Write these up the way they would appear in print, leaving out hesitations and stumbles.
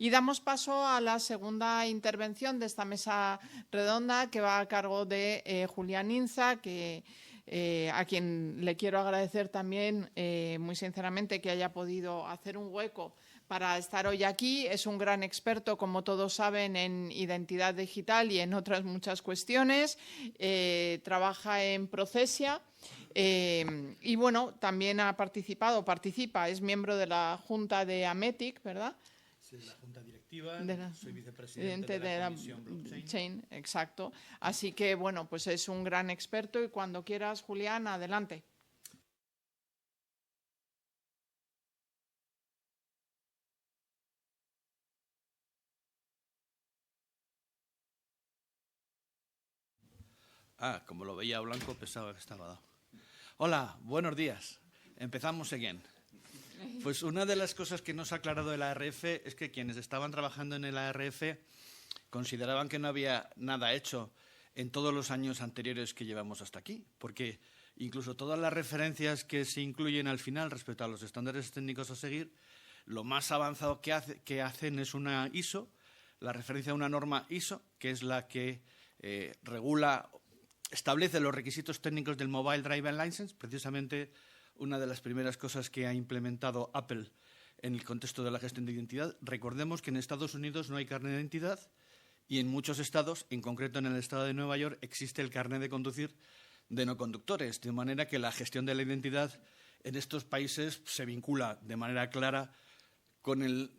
Y damos paso a la segunda intervención de esta mesa redonda que va a cargo de Julián Inza, a quien le quiero agradecer también muy sinceramente que haya podido hacer un hueco para estar hoy aquí. Es un gran experto, como todos saben, en identidad digital y en otras muchas cuestiones. Trabaja en Procesia. Y bueno, también participa, es miembro de la Junta de Ametic, ¿verdad? Sí, la Junta Directiva, soy vicepresidente de la Comisión Blockchain. Exacto. Así que, bueno, pues es un gran experto y cuando quieras, Julián, adelante. Como lo veía blanco, pensaba que estaba dado. Hola, buenos días. Empezamos again. Pues una de las cosas que nos ha aclarado el ARF es que quienes estaban trabajando en el ARF consideraban que no había nada hecho en todos los años anteriores que llevamos hasta aquí, porque incluso todas las referencias que se incluyen al final respecto a los estándares técnicos a seguir, lo más avanzado que hacen es una ISO, la referencia a una norma ISO, que es la que establece los requisitos técnicos del Mobile Driver License, precisamente una de las primeras cosas que ha implementado Apple en el contexto de la gestión de identidad. Recordemos que en Estados Unidos no hay carnet de identidad y en muchos estados, en concreto en el estado de Nueva York, existe el carnet de conducir de no conductores, de manera que la gestión de la identidad en estos países se vincula de manera clara con el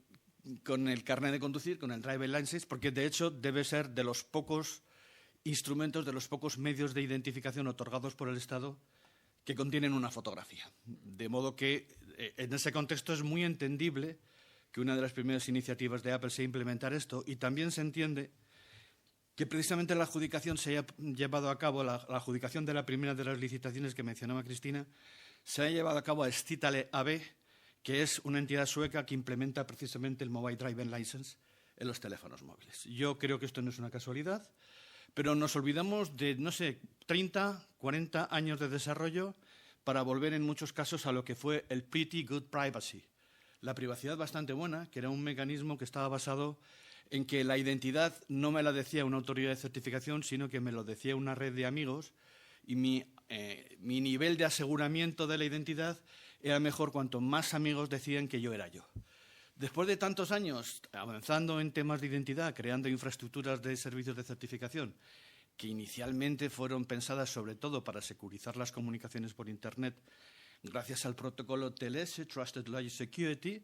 carnet de conducir, con el Driver License, porque de hecho debe ser de los pocos instrumentos, de los pocos medios de identificación otorgados por el Estado que contienen una fotografía. De modo que en ese contexto es muy entendible que una de las primeras iniciativas de Apple sea implementar esto, y también se entiende que precisamente la adjudicación se haya llevado a cabo, la adjudicación de la primera de las licitaciones que mencionaba Cristina, se haya llevado a cabo a Stitale AB, que es una entidad sueca que implementa precisamente el Mobile Driver License en los teléfonos móviles. Yo creo que esto no es una casualidad, pero nos olvidamos de, 30, 40 años de desarrollo para volver en muchos casos a lo que fue el Pretty Good Privacy, la privacidad bastante buena, que era un mecanismo que estaba basado en que la identidad no me la decía una autoridad de certificación, sino que me lo decía una red de amigos, y mi nivel de aseguramiento de la identidad era mejor cuanto más amigos decían que yo era yo. Después de tantos años avanzando en temas de identidad, creando infraestructuras de servicios de certificación que inicialmente fueron pensadas sobre todo para securizar las comunicaciones por Internet, gracias al protocolo TLS, Trusted Ledger Security,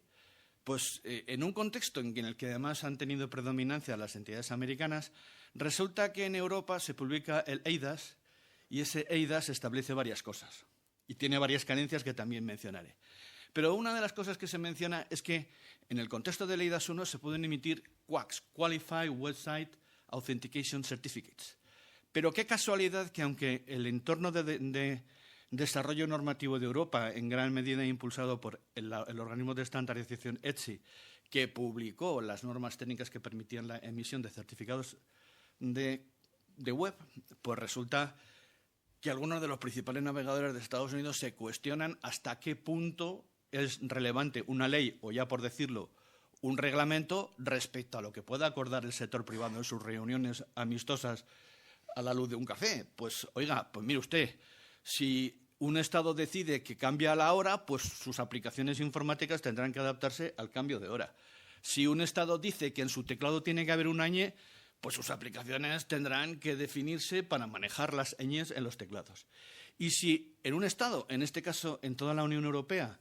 pues en un contexto en el que además han tenido predominancia las entidades americanas, resulta que en Europa se publica el eIDAS, y ese eIDAS establece varias cosas y tiene varias carencias que también mencionaré. Pero una de las cosas que se menciona es que en el contexto del eIDAS 1 se pueden emitir QACs, Qualified Website Authentication Certificates. Pero qué casualidad que aunque el entorno de desarrollo normativo de Europa, en gran medida impulsado por el organismo de estandarización ETSI, que publicó las normas técnicas que permitían la emisión de certificados de web, pues resulta que algunos de los principales navegadores de Estados Unidos se cuestionan hasta qué punto es relevante una ley, o ya por decirlo, un reglamento respecto a lo que pueda acordar el sector privado en sus reuniones amistosas a la luz de un café. Pues, oiga, pues mire usted, si un Estado decide que cambia la hora, pues sus aplicaciones informáticas tendrán que adaptarse al cambio de hora. Si un Estado dice que en su teclado tiene que haber una ñ, pues sus aplicaciones tendrán que definirse para manejar las ñes en los teclados. Y si en un Estado, en este caso en toda la Unión Europea,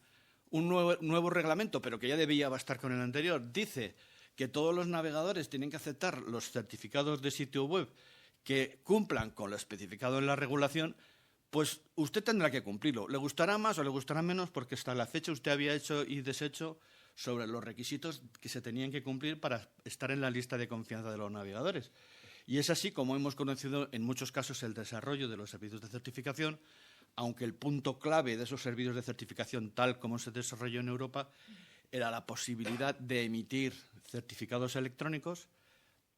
un nuevo reglamento, pero que ya debía bastar con el anterior, dice que todos los navegadores tienen que aceptar los certificados de sitio web que cumplan con lo especificado en la regulación, pues usted tendrá que cumplirlo. Le gustará más o le gustará menos, porque hasta la fecha usted había hecho y deshecho sobre los requisitos que se tenían que cumplir para estar en la lista de confianza de los navegadores. Y es así como hemos conocido en muchos casos el desarrollo de los servicios de certificación, aunque el punto clave de esos servicios de certificación, tal como se desarrolló en Europa, era la posibilidad de emitir certificados electrónicos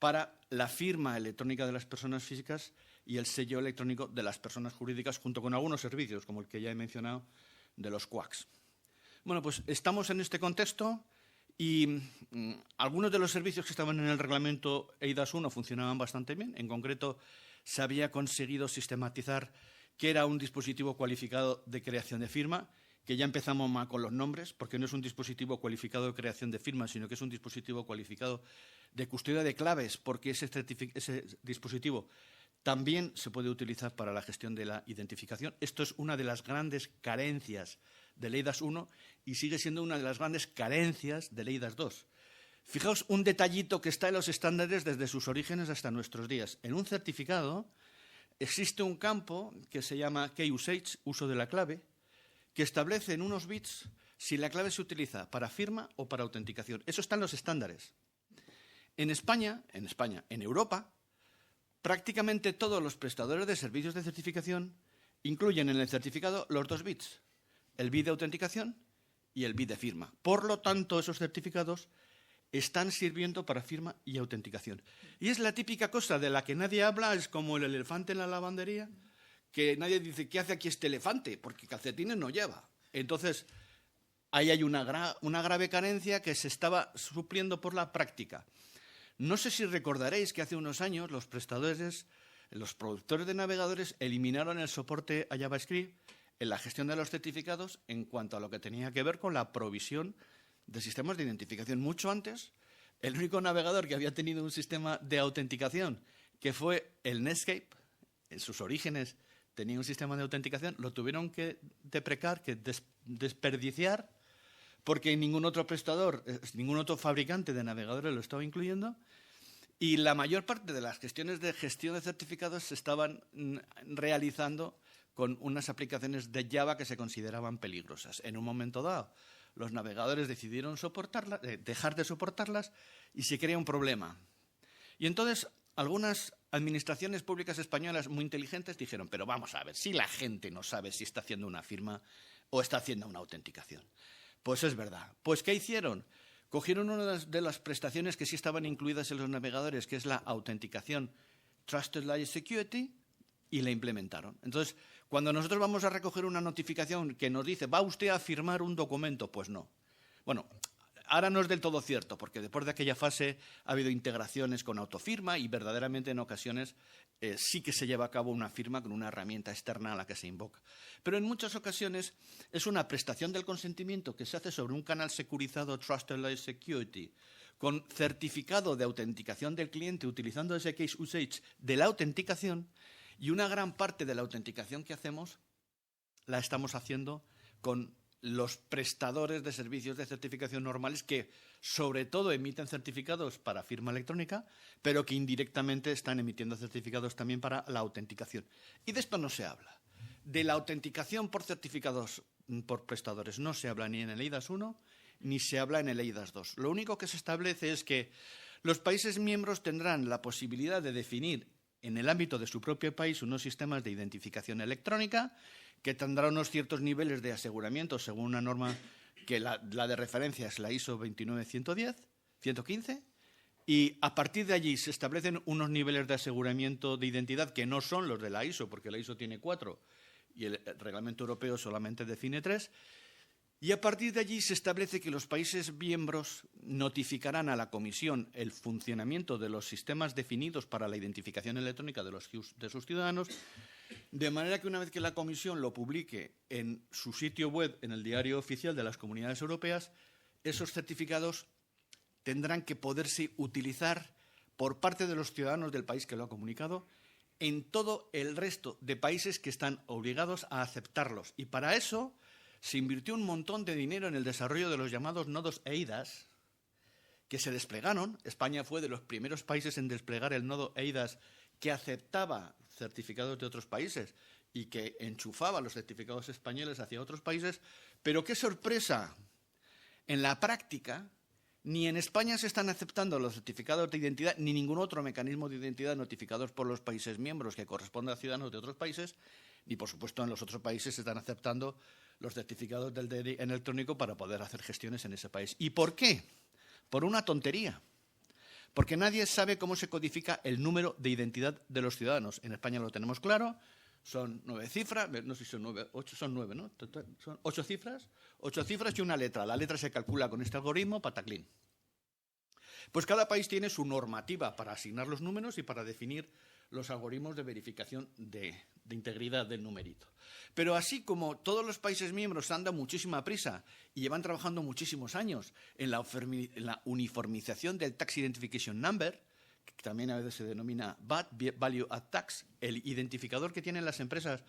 para la firma electrónica de las personas físicas y el sello electrónico de las personas jurídicas, junto con algunos servicios, como el que ya he mencionado, de los QACs. Bueno, pues estamos en este contexto Y algunos de los servicios que estaban en el reglamento eIDAS 1 funcionaban bastante bien. En concreto, se había conseguido sistematizar qué era un dispositivo cualificado de creación de firma, que ya empezamos mal con los nombres, porque no es un dispositivo cualificado de creación de firma, sino que es un dispositivo cualificado de custodia de claves, porque ese dispositivo también se puede utilizar para la gestión de la identificación. Esto es una de las grandes carencias del eIDAS 1 y sigue siendo una de las grandes carencias del eIDAS 2. Fijaos un detallito que está en los estándares desde sus orígenes hasta nuestros días. En un certificado existe un campo que se llama Key Usage, uso de la clave, que establece en unos bits si la clave se utiliza para firma o para autenticación. Eso está en los estándares. En España, en Europa, prácticamente todos los prestadores de servicios de certificación incluyen en el certificado los dos bits, el bit de autenticación y el bit de firma. Por lo tanto, esos certificados están sirviendo para firma y autenticación. Y es la típica cosa de la que nadie habla, es como el elefante en la lavandería, que nadie dice, ¿qué hace aquí este elefante? Porque calcetines no lleva. Entonces, ahí hay una grave carencia que se estaba supliendo por la práctica. No sé si recordaréis que hace unos años los productores de navegadores eliminaron el soporte a JavaScript en la gestión de los certificados en cuanto a lo que tenía que ver con la provisión de sistemas de identificación. Mucho antes, el único navegador que había tenido un sistema de autenticación, que fue el Netscape, en sus orígenes tenía un sistema de autenticación, lo tuvieron que deprecar, que desperdiciar, porque ningún otro prestador, ningún otro fabricante de navegadores lo estaba incluyendo, y la mayor parte de las gestiones de gestión de certificados se estaban realizando con unas aplicaciones de Java que se consideraban peligrosas. En un momento dado, los navegadores decidieron dejar de soportarlas y se crea un problema. Y entonces algunas administraciones públicas españolas muy inteligentes dijeron, pero vamos a ver, si la gente no sabe si está haciendo una firma o está haciendo una autenticación. Pues es verdad. Pues ¿qué hicieron? Cogieron una de las prestaciones que sí estaban incluidas en los navegadores, que es la autenticación Trusted Layer Security, y la implementaron. Entonces, cuando nosotros vamos a recoger una notificación que nos dice, ¿va usted a firmar un documento? Pues no. Bueno, ahora no es del todo cierto, porque después de aquella fase ha habido integraciones con autofirma y verdaderamente en ocasiones sí que se lleva a cabo una firma con una herramienta externa a la que se invoca. Pero en muchas ocasiones es una prestación del consentimiento que se hace sobre un canal securizado Trusted Layer Security con certificado de autenticación del cliente utilizando ese case usage de la autenticación, y una gran parte de la autenticación que hacemos la estamos haciendo con los prestadores de servicios de certificación normales que, sobre todo, emiten certificados para firma electrónica, pero que indirectamente están emitiendo certificados también para la autenticación. Y de esto no se habla. De la autenticación por certificados por prestadores no se habla ni en el eIDAS 1 ni se habla en el eIDAS 2. Lo único que se establece es que los países miembros tendrán la posibilidad de definir en el ámbito de su propio país unos sistemas de identificación electrónica que tendrán unos ciertos niveles de aseguramiento según una norma que la de referencia es la ISO 29115, y a partir de allí se establecen unos niveles de aseguramiento de identidad que no son los de la ISO, porque la ISO tiene 4 y el reglamento europeo solamente define 3, y a partir de allí se establece que los países miembros notificarán a la Comisión el funcionamiento de los sistemas definidos para la identificación electrónica de sus ciudadanos, de manera que una vez que la Comisión lo publique en su sitio web, en el diario oficial de las Comunidades Europeas, esos certificados tendrán que poderse utilizar por parte de los ciudadanos del país que lo ha comunicado en todo el resto de países que están obligados a aceptarlos. Y para eso se invirtió un montón de dinero en el desarrollo de los llamados nodos eIDAS, que se desplegaron. España fue de los primeros países en desplegar el nodo eIDAS que aceptaba certificados de otros países y que enchufaba los certificados españoles hacia otros países. Pero ¡qué sorpresa! En la práctica, ni en España se están aceptando los certificados de identidad, ni ningún otro mecanismo de identidad notificados por los países miembros que corresponde a ciudadanos de otros países, ni, por supuesto, en los otros países se están aceptando los certificados del DNI electrónico para poder hacer gestiones en ese país. ¿Y por qué? Por una tontería. Porque nadie sabe cómo se codifica el número de identidad de los ciudadanos. En España lo tenemos claro, Son 9 cifras, no sé si son 9, 8, son 9, ¿no? Son 8 cifras y una letra. La letra se calcula con este algoritmo, pataclín. Pues cada país tiene su normativa para asignar los números y para definir los algoritmos de verificación de integridad del numerito. Pero así como todos los países miembros han dado muchísima prisa y llevan trabajando muchísimos años en la uniformización del Tax Identification Number, que también a veces se denomina VAT, Value Add Tax, el identificador que tienen las empresas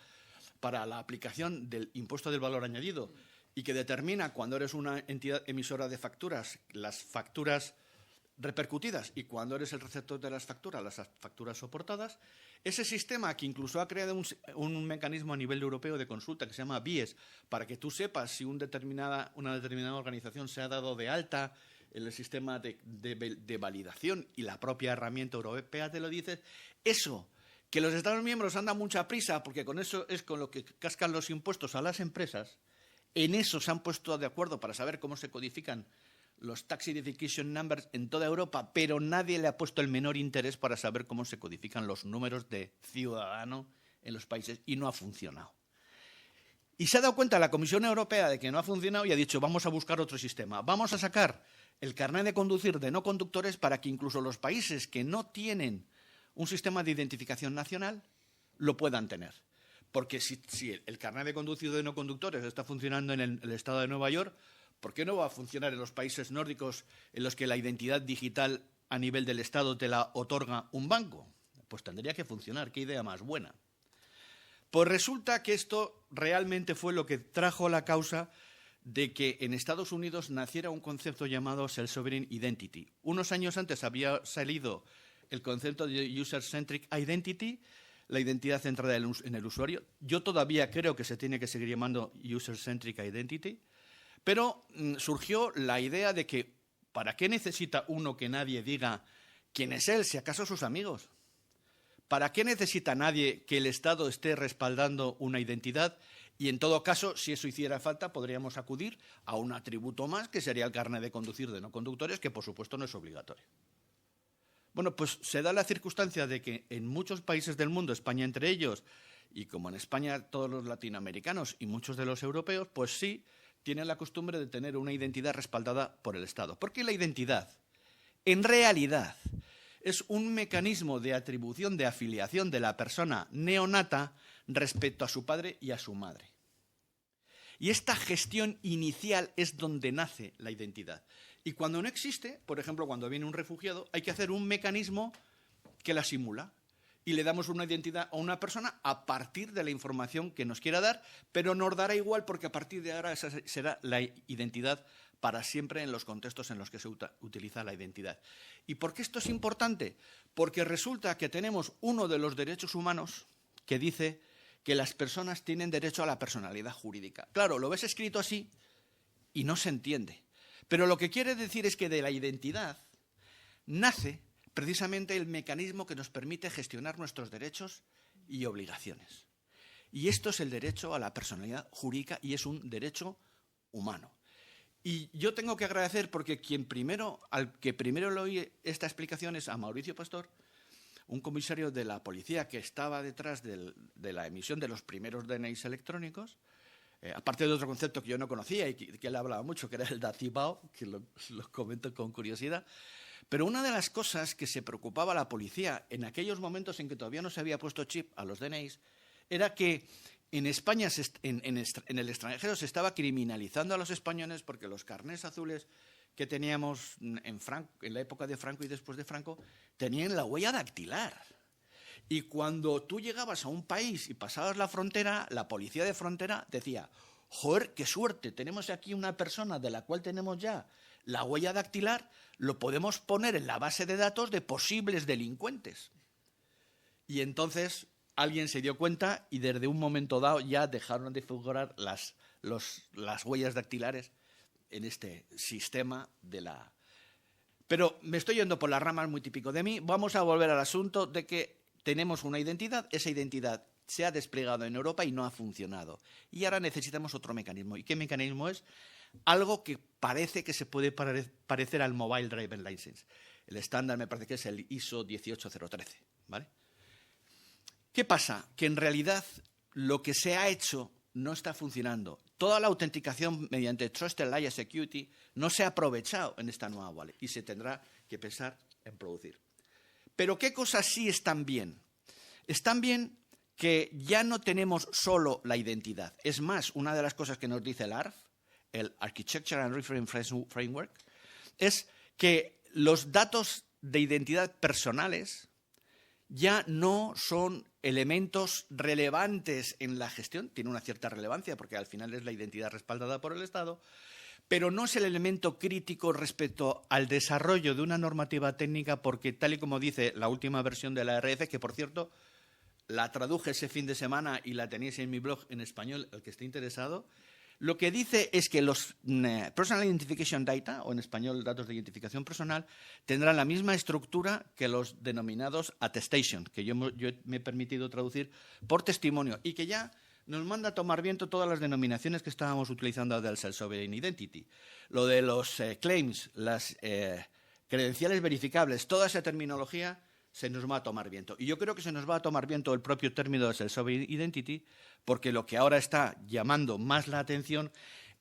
para la aplicación del impuesto del valor añadido y que determina cuando eres una entidad emisora de facturas, las facturas repercutidas y cuando eres el receptor de las facturas soportadas, ese sistema que incluso ha creado un mecanismo a nivel europeo de consulta que se llama BIES, para que tú sepas si una determinada organización se ha dado de alta en el sistema de validación y la propia herramienta europea te lo dice, eso, que los Estados miembros han dado mucha prisa porque con eso es con lo que cascan los impuestos a las empresas, en eso se han puesto de acuerdo para saber cómo se codifican los Tax Identification Numbers en toda Europa, pero nadie le ha puesto el menor interés para saber cómo se codifican los números de ciudadano en los países y no ha funcionado. Y se ha dado cuenta la Comisión Europea de que no ha funcionado y ha dicho vamos a buscar otro sistema. Vamos a sacar el carnet de conducir de no conductores para que incluso los países que no tienen un sistema de identificación nacional lo puedan tener. Porque si el carnet de conducir de no conductores está funcionando en el estado de Nueva York, ¿por qué no va a funcionar en los países nórdicos en los que la identidad digital a nivel del Estado te la otorga un banco? Pues tendría que funcionar. ¿Qué idea más buena? Pues resulta que esto realmente fue lo que trajo la causa de que en Estados Unidos naciera un concepto llamado Self-Sovereign Identity. Unos años antes había salido el concepto de User-Centric Identity, la identidad centrada en el usuario. Yo todavía creo que se tiene que seguir llamando User-Centric Identity. Pero surgió la idea de que ¿para qué necesita uno que nadie diga quién es él, si acaso sus amigos? ¿Para qué necesita nadie que el Estado esté respaldando una identidad? Y en todo caso, si eso hiciera falta, podríamos acudir a un atributo más, que sería el carnet de conducir de no conductores, que por supuesto no es obligatorio. Bueno, pues se da la circunstancia de que en muchos países del mundo, España entre ellos, y como en España todos los latinoamericanos y muchos de los europeos, pues sí, tienen la costumbre de tener una identidad respaldada por el Estado. Porque la identidad, en realidad, es un mecanismo de atribución de afiliación de la persona neonata respecto a su padre y a su madre. Y esta gestión inicial es donde nace la identidad. Y cuando no existe, por ejemplo, cuando viene un refugiado, hay que hacer un mecanismo que la simula. Y le damos una identidad a una persona a partir de la información que nos quiera dar, pero nos dará igual porque a partir de ahora esa será la identidad para siempre en los contextos en los que se utiliza la identidad. ¿Y por qué esto es importante? Porque resulta que tenemos uno de los derechos humanos que dice que las personas tienen derecho a la personalidad jurídica. Claro, lo ves escrito así y no se entiende. Pero lo que quiere decir es que de la identidad nace precisamente el mecanismo que nos permite gestionar nuestros derechos y obligaciones. Y esto es el derecho a la personalidad jurídica y es un derecho humano. Y yo tengo que agradecer porque al que primero le oí esta explicación es a Mauricio Pastor, un comisario de la policía que estaba detrás de la emisión de los primeros DNIs electrónicos, aparte de otro concepto que yo no conocía y que él hablaba mucho, que era el DATIBAO, que lo comento con curiosidad. Pero una de las cosas que se preocupaba la policía en aquellos momentos en que todavía no se había puesto chip a los DNIs era que en España, en el extranjero, se estaba criminalizando a los españoles porque los carnés azules que teníamos en la época de Franco y después de Franco tenían la huella dactilar. Y cuando tú llegabas a un país y pasabas la frontera, la policía de frontera decía, joder, qué suerte, tenemos aquí una persona de la cual tenemos ya la huella dactilar, lo podemos poner en la base de datos de posibles delincuentes. Y entonces alguien se dio cuenta y desde un momento dado ya dejaron de figurar las huellas dactilares en este sistema de la... Pero me estoy yendo por las ramas, muy típico de mí. Vamos a volver al asunto de que tenemos una identidad, esa identidad se ha desplegado en Europa y no ha funcionado. Y ahora necesitamos otro mecanismo. ¿Y qué mecanismo es? Algo que parece que se puede parecer al Mobile Driver License. El estándar me parece que es el ISO 18013, ¿vale? ¿Qué pasa? Que en realidad lo que se ha hecho no está funcionando. Toda la autenticación mediante Trusted Layer Security no se ha aprovechado en esta nueva wallet y se tendrá que pensar en producir. Pero ¿qué cosas sí están bien? Están bien que ya no tenemos solo la identidad. Es más, una de las cosas que nos dice el ARF, el Architecture and Reference Framework, es que los datos de identidad personales ya no son elementos relevantes en la gestión. Tiene una cierta relevancia porque al final es la identidad respaldada por el Estado, pero no es el elemento crítico respecto al desarrollo de una normativa técnica porque, tal y como dice la última versión de la ARF, que por cierto la traduje ese fin de semana y la tenéis en mi blog en español, el que esté interesado, lo que dice es que los Personal Identification Data, o en español datos de identificación personal, tendrán la misma estructura que los denominados attestation, que yo me he permitido traducir por testimonio, y que ya nos manda a tomar viento todas las denominaciones que estábamos utilizando del Self-Sovereign Identity. Lo de los claims, las credenciales verificables, toda esa terminología se nos va a tomar viento. Y yo creo que se nos va a tomar viento el propio término de Self-Sovereign Identity, porque lo que ahora está llamando más la atención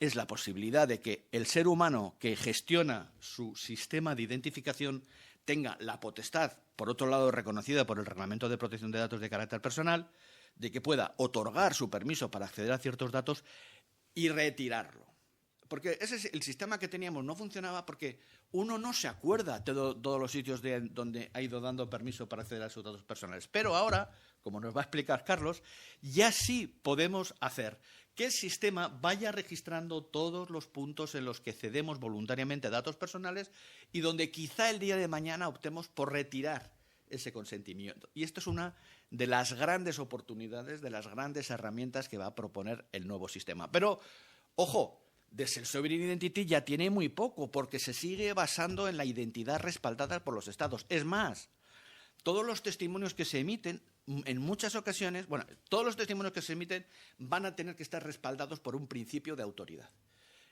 es la posibilidad de que el ser humano que gestiona su sistema de identificación tenga la potestad, por otro lado reconocida por el Reglamento de Protección de Datos de Carácter Personal, de que pueda otorgar su permiso para acceder a ciertos datos y retirarlo. Porque ese es el sistema que teníamos, no funcionaba porque uno no se acuerda de todos los sitios donde ha ido dando permiso para acceder a sus datos personales. Pero ahora, como nos va a explicar Carlos, ya sí podemos hacer que el sistema vaya registrando todos los puntos en los que cedemos voluntariamente datos personales y donde quizá el día de mañana optemos por retirar ese consentimiento. Y esto es una de las grandes oportunidades, de las grandes herramientas que va a proponer el nuevo sistema. Pero, ojo, de Self-Sovereign Identity ya tiene muy poco, porque se sigue basando en la identidad respaldada por los Estados. Es más, todos los testimonios que se emiten, en muchas ocasiones, bueno, todos los testimonios que se emiten van a tener que estar respaldados por un principio de autoridad.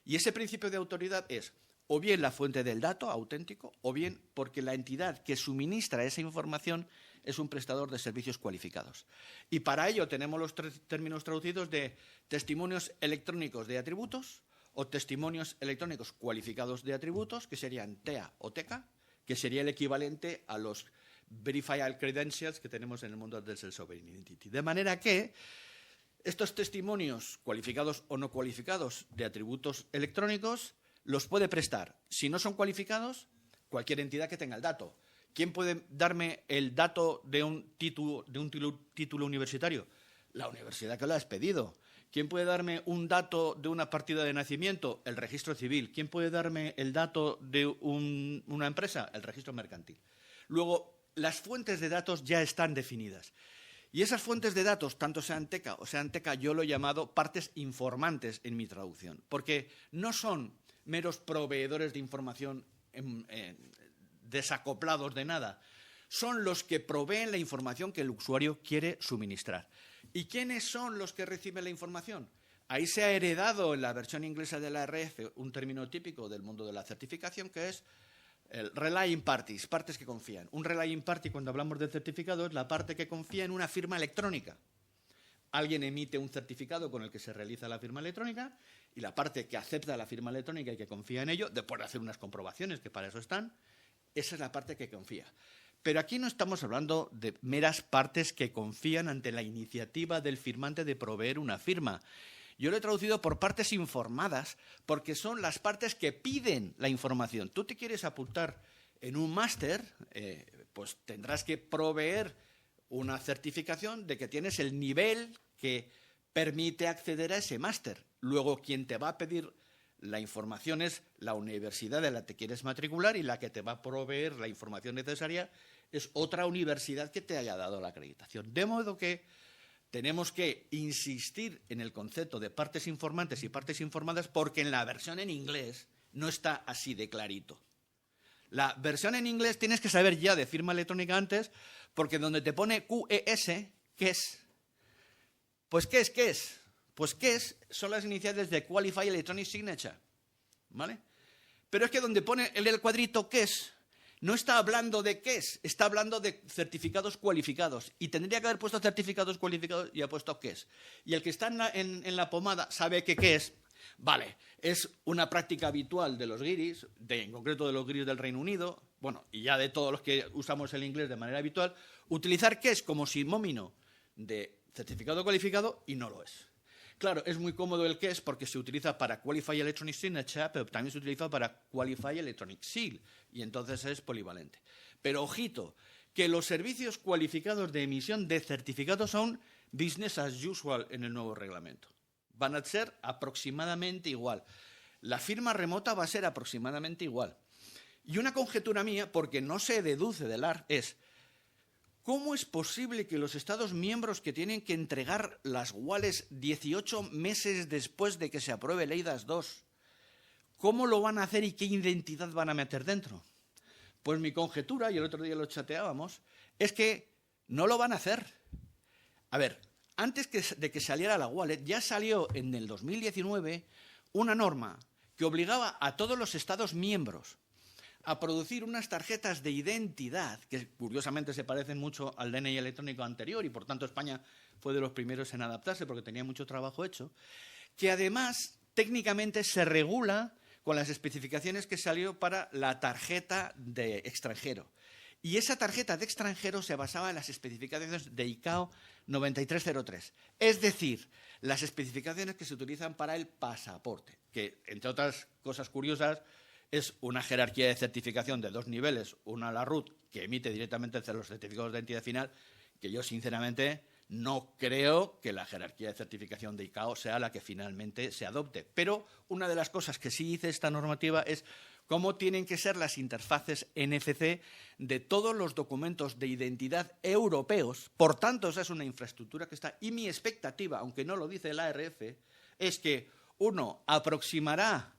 Y ese principio de autoridad es o bien la fuente del dato auténtico, o bien porque la entidad que suministra esa información es un prestador de servicios cualificados. Y para ello tenemos los términos traducidos de testimonios electrónicos de atributos, o testimonios electrónicos cualificados de atributos, que serían TEA o TECA, que sería el equivalente a los Verified Credentials que tenemos en el mundo del Self-Sovereign Identity. De manera que estos testimonios cualificados o no cualificados de atributos electrónicos los puede prestar, si no son cualificados, cualquier entidad que tenga el dato. ¿Quién puede darme el dato de un título universitario? La universidad que lo has pedido. ¿Quién puede darme un dato de una partida de nacimiento? El registro civil. ¿Quién puede darme el dato de una empresa? El registro mercantil. Luego, las fuentes de datos ya están definidas. Y esas fuentes de datos, tanto sean TECA o sean TECA, yo lo he llamado partes informantes en mi traducción, porque no son meros proveedores de información desacoplados de nada. Son los que proveen la información que el usuario quiere suministrar. ¿Y quiénes son los que reciben la información? Ahí se ha heredado en la versión inglesa de la ARF un término típico del mundo de la certificación que es el relying parties, partes que confían. Un relying party, cuando hablamos de certificado, es la parte que confía en una firma electrónica. Alguien emite un certificado con el que se realiza la firma electrónica y la parte que acepta la firma electrónica y que confía en ello, después de hacer unas comprobaciones que para eso están, esa es la parte que confía. Pero aquí no estamos hablando de meras partes que confían ante la iniciativa del firmante de proveer una firma. Yo lo he traducido por partes informadas, porque son las partes que piden la información. Tú te quieres apuntar en un máster, pues tendrás que proveer una certificación de que tienes el nivel que permite acceder a ese máster. Luego, quien te va a pedir la información es la universidad de la que te quieres matricular y la que te va a proveer la información necesaria es otra universidad que te haya dado la acreditación. De modo que tenemos que insistir en el concepto de partes informantes y partes informadas porque en la versión en inglés no está así de clarito. La versión en inglés tienes que saber ya de firma electrónica antes porque donde te pone QES, ¿qué es? Pues ¿qué es? ¿Qué es? Pues ¿qué es? Son las iniciales de Qualified Electronic Signature, ¿vale? Pero es que donde pone el cuadrito ¿qué es? no está hablando de qué es, está hablando de certificados cualificados. Y tendría que haber puesto certificados cualificados y ha puesto qué es. Y el que está en la pomada sabe que qué es. Vale, es una práctica habitual de los guiris, en concreto de los guiris del Reino Unido, bueno, y ya de todos los que usamos el inglés de manera habitual, utilizar qué es como sinónimo de certificado cualificado y no lo es. Claro, es muy cómodo el que es porque se utiliza para Qualify Electronic Signature, pero también se utiliza para Qualify Electronic Seal, y entonces es polivalente. Pero ojito, que los servicios cualificados de emisión de certificados son business as usual en el nuevo reglamento. Van a ser aproximadamente igual. La firma remota va a ser aproximadamente igual. Y una conjetura mía, porque no se deduce del AR, es ¿cómo es posible que los Estados miembros que tienen que entregar las wallets 18 meses después de que se apruebe el eIDAS 2, cómo lo van a hacer y qué identidad van a meter dentro? Pues mi conjetura, y el otro día lo chateábamos, es que no lo van a hacer. A ver, antes de que saliera la wallet, ya salió en el 2019 una norma que obligaba a todos los Estados miembros a producir unas tarjetas de identidad, que curiosamente se parecen mucho al DNI electrónico anterior y por tanto España fue de los primeros en adaptarse porque tenía mucho trabajo hecho, que además técnicamente se regula con las especificaciones que salió para la tarjeta de extranjero. Y esa tarjeta de extranjero se basaba en las especificaciones de ICAO 9303, es decir, las especificaciones que se utilizan para el pasaporte, que entre otras cosas curiosas es una jerarquía de certificación de 2 niveles, una la RUT, que emite directamente los certificados de identidad final, que yo sinceramente no creo que la jerarquía de certificación de ICAO sea la que finalmente se adopte. Pero una de las cosas que sí dice esta normativa es cómo tienen que ser las interfaces NFC de todos los documentos de identidad europeos. Por tanto, esa es una infraestructura que está. Y mi expectativa, aunque no lo dice la ARF, es que uno aproximará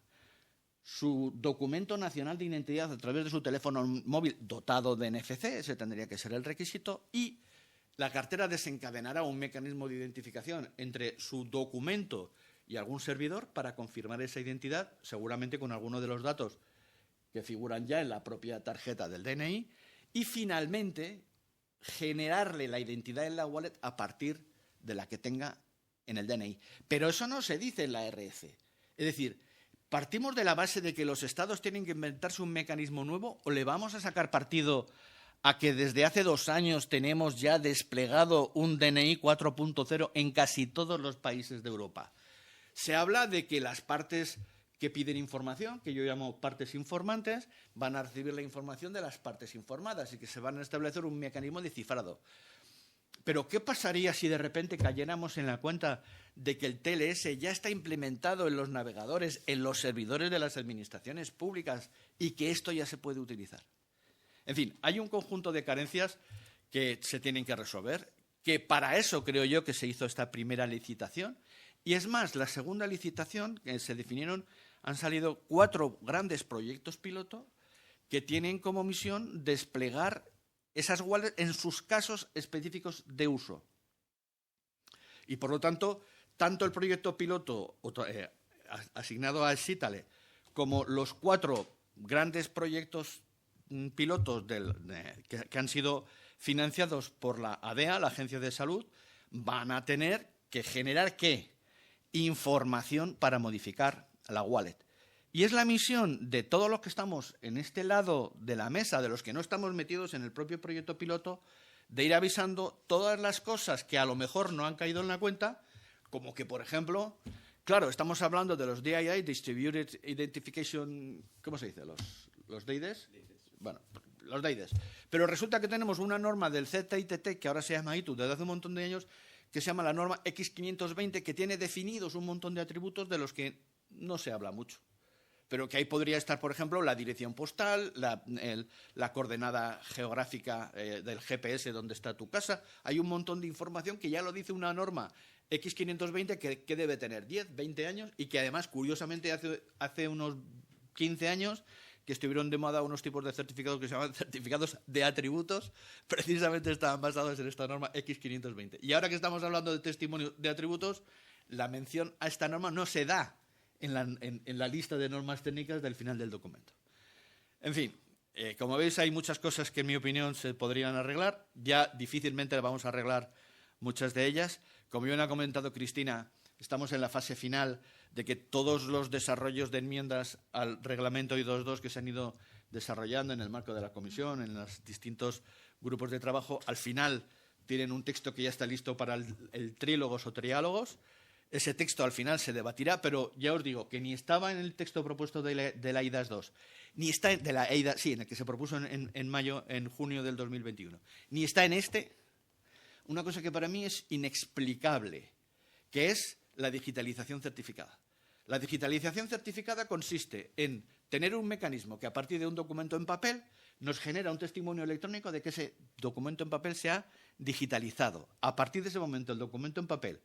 su documento nacional de identidad a través de su teléfono móvil dotado de NFC, ese tendría que ser el requisito, y la cartera desencadenará un mecanismo de identificación entre su documento y algún servidor para confirmar esa identidad, seguramente con alguno de los datos que figuran ya en la propia tarjeta del DNI, y finalmente generarle la identidad en la wallet a partir de la que tenga en el DNI. Pero eso no se dice en la RF. Es decir, ¿partimos de la base de que los Estados tienen que inventarse un mecanismo nuevo o le vamos a sacar partido a que desde hace 2 años tenemos ya desplegado un DNI 4.0 en casi todos los países de Europa? Se habla de que las partes que piden información, que yo llamo partes informantes, van a recibir la información de las partes informadas y que se van a establecer un mecanismo de cifrado. Pero ¿qué pasaría si de repente cayéramos en la cuenta de que el TLS ya está implementado en los navegadores, en los servidores de las administraciones públicas y que esto ya se puede utilizar? En fin, hay un conjunto de carencias que se tienen que resolver, que para eso creo yo que se hizo esta primera licitación. Y es más, la segunda licitación que se definieron, han salido 4 grandes proyectos piloto que tienen como misión desplegar esas wallets en sus casos específicos de uso. Y por lo tanto, tanto el proyecto piloto asignado a Citale como los 4 grandes proyectos pilotos que han sido financiados por la ADEA, la Agencia de Salud, van a tener que generar ¿qué? Información para modificar la wallet. Y es la misión de todos los que estamos en este lado de la mesa, de los que no estamos metidos en el propio proyecto piloto, de ir avisando todas las cosas que a lo mejor no han caído en la cuenta, como que, por ejemplo, claro, estamos hablando de los DII, Distributed Identification, ¿cómo se dice? ¿Los DIDs? Bueno, los DIDs. Pero resulta que tenemos una norma del ZITT, que ahora se llama ITU, desde hace un montón de años, que se llama la norma X520, que tiene definidos un montón de atributos de los que no se habla mucho. Pero que ahí podría estar, por ejemplo, la dirección postal, la coordenada geográfica del GPS donde está tu casa. Hay un montón de información que ya lo dice una norma X520 que debe tener 10, 20 años y que además, curiosamente, hace unos 15 años que estuvieron de moda unos tipos de certificados que se llaman certificados de atributos, precisamente estaban basados en esta norma X520. Y ahora que estamos hablando de testimonio de atributos, la mención a esta norma no se da en la lista de normas técnicas del final del documento. En fin, Como veis, hay muchas cosas que, en mi opinión, se podrían arreglar. Ya difícilmente vamos a arreglar muchas de ellas. Como bien ha comentado Cristina, estamos en la fase final de que todos los desarrollos de enmiendas al reglamento I2.2 que se han ido desarrollando en el marco de la comisión, en los distintos grupos de trabajo, al final tienen un texto que ya está listo para el trílogos o triálogos. Ese texto al final se debatirá, pero ya os digo que ni estaba en el texto propuesto de la EIDAS 2, ni está en el que se propuso en junio del 2021, ni está en este, una cosa que para mí es inexplicable, que es la digitalización certificada. La digitalización certificada consiste en tener un mecanismo que, a partir de un documento en papel, nos genera un testimonio electrónico de que ese documento en papel se ha digitalizado. A partir de ese momento, el documento en papel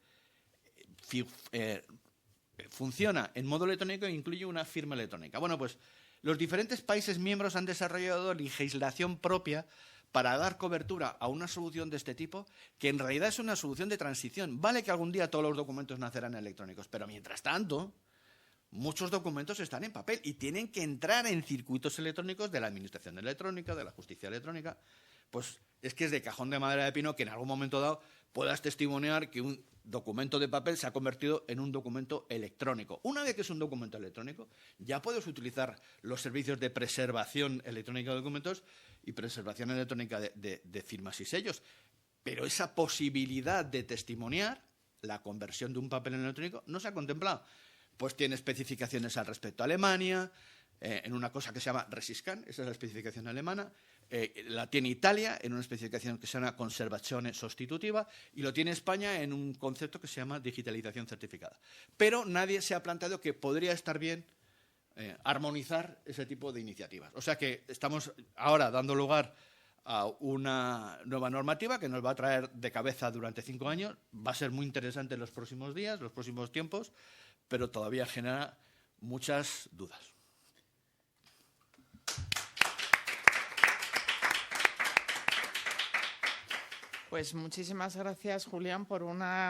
funciona en modo electrónico e incluye una firma electrónica. Bueno, pues los diferentes países miembros han desarrollado legislación propia para dar cobertura a una solución de este tipo, que en realidad es una solución de transición. Vale que algún día todos los documentos nacerán electrónicos, pero mientras tanto, muchos documentos están en papel y tienen que entrar en circuitos electrónicos de la administración electrónica, de la justicia electrónica. Pues es que es de cajón de madera de pino que en algún momento dado puedas testimoniar que un documento de papel se ha convertido en un documento electrónico. Una vez que es un documento electrónico, ya puedes utilizar los servicios de preservación electrónica de documentos y preservación electrónica de firmas y sellos. Pero esa posibilidad de testimoniar la conversión de un papel en electrónico no se ha contemplado. Pues tiene especificaciones al respecto a Alemania, en una cosa que se llama Resiscan, esa es la especificación alemana, la tiene Italia en una especificación que se llama conservazione sostitutiva y lo tiene España en un concepto que se llama digitalización certificada. Pero nadie se ha planteado que podría estar bien armonizar ese tipo de iniciativas. O sea que estamos ahora dando lugar a una nueva normativa que nos va a traer de cabeza durante 5 años. Va a ser muy interesante en los próximos días, los próximos tiempos, pero todavía genera muchas dudas. Pues muchísimas gracias, Julián, por una